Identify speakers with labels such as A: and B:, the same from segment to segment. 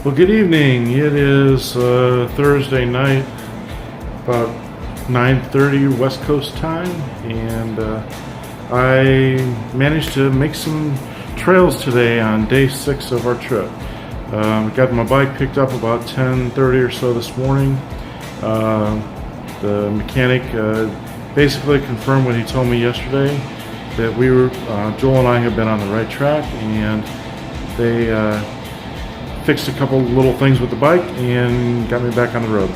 A: Well, good evening. It is Thursday night, about 9:30 West Coast time, and I managed to make some trails today on day 6 of our trip. Got my bike picked up about 10:30 or so this morning. The mechanic basically confirmed what he told me yesterday, that we were, Joel and I have been on the right track, and they fixed a couple little things with the bike and got me back on the road.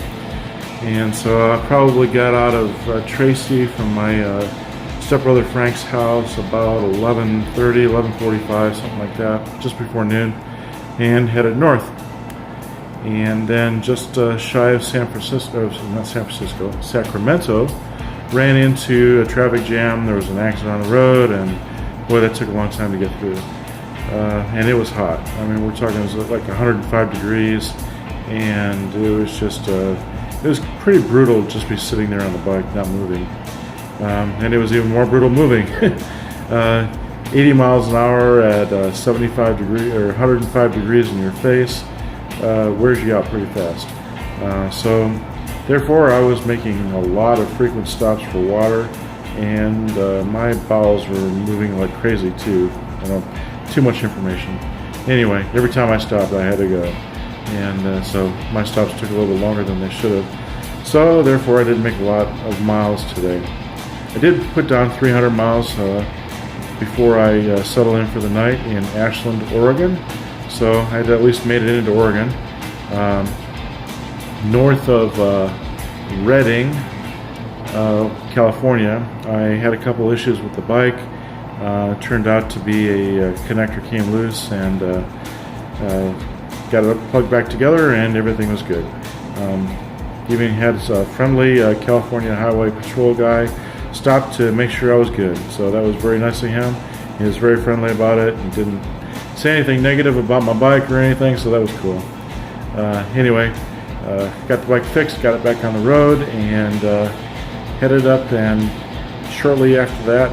A: And so I probably got out of Tracy from my stepbrother Frank's house about 11:30, 11:45, something like that, just before noon, and headed north. And then just shy of Sacramento, ran into a traffic jam. There was an accident on the road, and boy, that took a long time to get through. And it was hot. I mean, we're talking, it was like 105 degrees, and it was just, it was pretty brutal just to be sitting there on the bike, not moving. And it was even more brutal moving. 80 miles an hour at 75 degrees or 105 degrees in your face wears you out pretty fast. So therefore, I was making a lot of frequent stops for water, and my bowels were moving like crazy too. Too much information. Anyway, every time I stopped, I had to go, and so my stops took a little bit longer than they should have. So therefore, I didn't make a lot of miles today. I did put down 300 miles before I settled in for the night in Ashland, Oregon. So I had at least made it into Oregon. North of Redding, California, I had a couple issues with the bike. Turned out to be a connector came loose, and got it plugged back together, and everything was good. Even had a friendly California Highway Patrol guy stop to make sure I was good, so that was very nice of him. He was very friendly about it and didn't say anything negative about my bike or anything, so that was cool. Anyway, got the bike fixed, got it back on the road, and headed up, and shortly after that,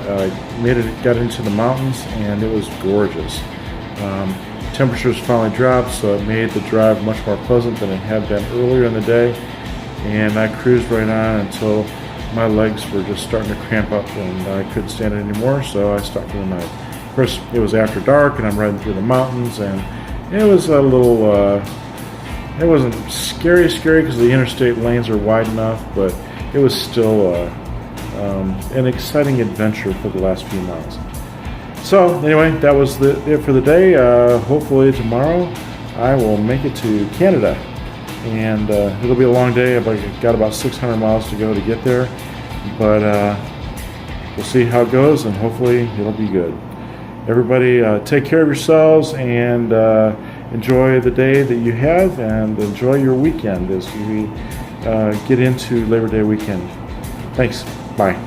A: got into the mountains, and it was gorgeous. Temperatures finally dropped, so it made the drive much more pleasant than it had been earlier in the day. And I cruised right on until my legs were just starting to cramp up, and I couldn't stand it anymore, so I stopped for the night. Of course, it was after dark, and I'm riding through the mountains, and it was a little, it wasn't scary because the interstate lanes are wide enough, but it was still an exciting adventure for the last few miles. So anyway, that was it for the day. Hopefully tomorrow I will make it to Canada, and it'll be a long day. I've got about 600 miles to go to get there, but we'll see how it goes, and hopefully it'll be good. Everybody take care of yourselves, and enjoy the day that you have, and enjoy your weekend as we get into Labor Day weekend. Thanks. Bye.